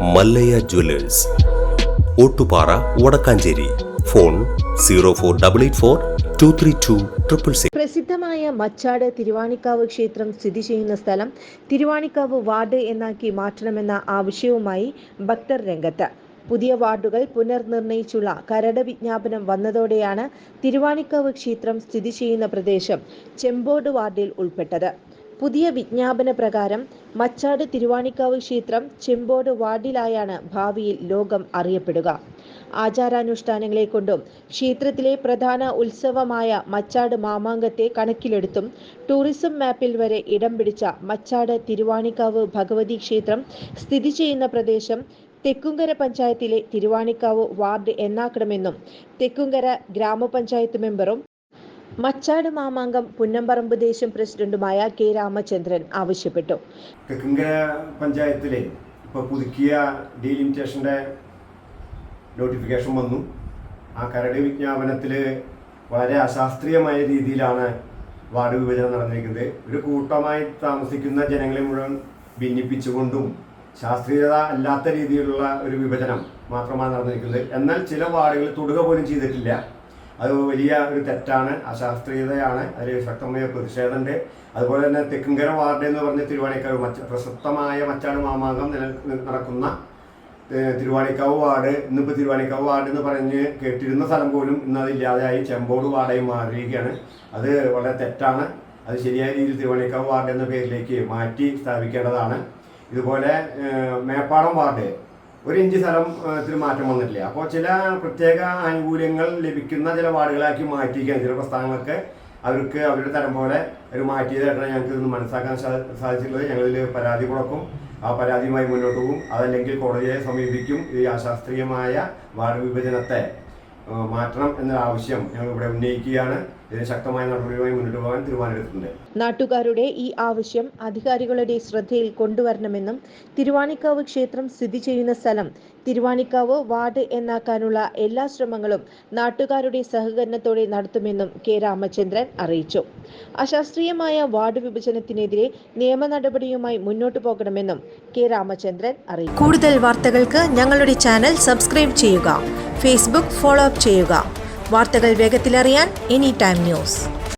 Mallayya Jewellers, Ottupara, Vadakkanchery. Phone 04884232666. പ്രസിദ്ധമായ മച്ചാട് തിരുവാണിക്കാവ് ക്ഷേത്രം സ്ഥിതി ചെയ്യുന്ന സ്ഥലം തിരുവാണിക്കാവ് വാർഡ് എന്നാക്കി മാറ്റണമെന്ന ആവശ്യവുമായി ഭക്തർ രംഗത്ത്. പുതിയ വാർഡുകൾ പുനർനിർണയിച്ചുള്ള കരട് വിജ്ഞാപനം വന്നതോടെയാണ് തിരുവാണിക്കാവ് ക്ഷേത്രം സ്ഥിതി ചെയ്യുന്ന പ്രദേശം ചെമ്പോട് വാർഡിൽ ഉൾപ്പെട്ടത്. പുതിയ വിജ്ഞാപന പ്രകാരം മച്ചാട് തിരുവാണിക്കാവ് ക്ഷേത്രം ചെമ്പോട് വാർഡിലായാണ് ഭാവിയിൽ ലോകം അറിയപ്പെടുക. ആചാരാനുഷ്ഠാനങ്ങളെ കൊണ്ടും ക്ഷേത്രത്തിലെ പ്രധാന ഉത്സവമായ മച്ചാട് മാമാങ്കത്തെ കണക്കിലെടുത്തും ടൂറിസം മാപ്പിൽ വരെ ഇടം പിടിച്ച മച്ചാട് തിരുവാണിക്കാവ് ഭഗവതി ക്ഷേത്രം സ്ഥിതി ചെയ്യുന്ന പ്രദേശം തെക്കുംകര പഞ്ചായത്തിലെ തിരുവാണിക്കാവ് വാർഡ് എന്നാക്കണമെന്നും തെക്കുംകര ഗ്രാമപഞ്ചായത്ത് മെമ്പറും മച്ചാട് മാമാങ്കം പുന്നമ്പറമ്പ് ദേശം പ്രസിഡന്റുമായ കെ രാമചന്ദ്രൻ ആവശ്യപ്പെട്ടു. തെക്കുംകര പഞ്ചായത്തിലെ ഇപ്പോൾ പുതുക്കിയ ഡീലിമിറ്റേഷൻ്റെ നോട്ടിഫിക്കേഷൻ വന്നു. ആ കരട് വിജ്ഞാപനത്തിൽ വളരെ അശാസ്ത്രീയമായ രീതിയിലാണ് വാർഡ് വിഭജനം നടന്നിരിക്കുന്നത്. ഒരു കൂട്ടമായി താമസിക്കുന്ന ജനങ്ങളെ മുഴുവൻ ഭിന്നിപ്പിച്ചുകൊണ്ടും ശാസ്ത്രീയത അല്ലാത്ത രീതിയിലുള്ള ഒരു വിഭജനം മാത്രമാണ് നടന്നിരിക്കുന്നത്. എന്നാൽ ചില വാർഡുകൾ തൊടുക പോലും ചെയ്തിട്ടില്ല. അത് വലിയ ഒരു തെറ്റാണ്, അശാസ്ത്രീയതയാണ്. അതിൽ ശക്തമായ പ്രതിഷേധമുണ്ട്. അതുപോലെ തന്നെ തെക്കുംകര വാർഡ് എന്ന് പറഞ്ഞ തിരുവാണിക്കാവ് പ്രശസ്തമായ മച്ചാട് മാമാങ്കം നടക്കുന്ന തിരുവാണിക്കാവ് വാർഡ്, ഇന്നിപ്പോൾ തിരുവാണിക്കാവ് വാർഡ് എന്ന് പറഞ്ഞ് കേട്ടിരുന്ന സ്ഥലം പോലും ഇന്ന് അതില്ലാതെയായി ചെമ്പോട് വാർഡായി മാറിയിരിക്കുകയാണ്. അത് വളരെ തെറ്റാണ്. അത് ശരിയായ രീതിയിൽ തിരുവാണിക്കാവ് വാർഡ് എന്ന പേരിലേക്ക് മാറ്റി സ്ഥാപിക്കേണ്ടതാണ്. ഇതുപോലെ മേപ്പാടം വാർഡ് 1 ഇഞ്ച് സ്ഥലത്തിന് മാറ്റം വന്നിട്ടില്ല. അപ്പോൾ ചില പ്രത്യേക ആനുകൂല്യങ്ങൾ ലഭിക്കുന്ന ചില വാർഡുകളാക്കി മാറ്റിയിരിക്കുകയാണ്. ചില പ്രസ്ഥാനങ്ങൾക്ക് അവർക്ക് അവരുടെ തരം പോലെ ഒരു മാറ്റിയതായിട്ടാണ് ഞങ്ങൾക്ക് ഇന്ന് മനസ്സിലാക്കാൻ സാധിച്ചിട്ടുള്ളത്. ഞങ്ങളിതിൽ പരാതി കൊടുക്കും. ആ പരാതിയുമായി മുന്നോട്ട് പോകും. അതല്ലെങ്കിൽ കോടതിയെ സമീപിക്കും. ഈ അശാസ്ത്രീയമായ വാർഡ് വിഭജനത്തെ മാറ്റണം എന്നൊരാവശ്യം ഞങ്ങൾ ഇവിടെ ഉന്നയിക്കുകയാണ്. ഇതിന് ശക്തമായ നടപടിയുമായി മുന്നോട്ട് പോകാൻ തീരുമാനമെടുത്തിട്ടുണ്ട്. നാട്ടുകാരുടെ ഈ ആവശ്യം അധികാരികളുടെ ശ്രദ്ധയിൽ കൊണ്ടുവരണമെന്നും തിരുവാണിക്കാവ് ക്ഷേത്രം സ്ഥിതി ചെയ്യുന്ന സ്ഥലം തിരുവാണിക്കാവ് വാർഡ് എന്നാക്കാനുള്ള എല്ലാ ശ്രമങ്ങളും നാട്ടുകാരുടെ സഹകരണത്തോടെ നടത്തുമെന്നും കെ രാമചന്ദ്രൻ അറിയിച്ചു. അശാസ്ത്രീയമായ വാർഡ് വിഭജനത്തിനെതിരെ നിയമ നടപടിയുമായി മുന്നോട്ടു പോകണമെന്നും കെ രാമചന്ദ്രൻ അറിയിച്ചു. കൂടുതൽ വാർത്തകൾക്ക് ഞങ്ങളുടെ ചാനൽ സബ്സ്ക്രൈബ് ചെയ്യുക. ഫേസ്ബുക്ക് ഫോളോ അപ്പ് ചെയ്യുക. വാർത്തകൾ വേഗത്തിലറിയാൻ എനി ടൈം ന്യൂസ്.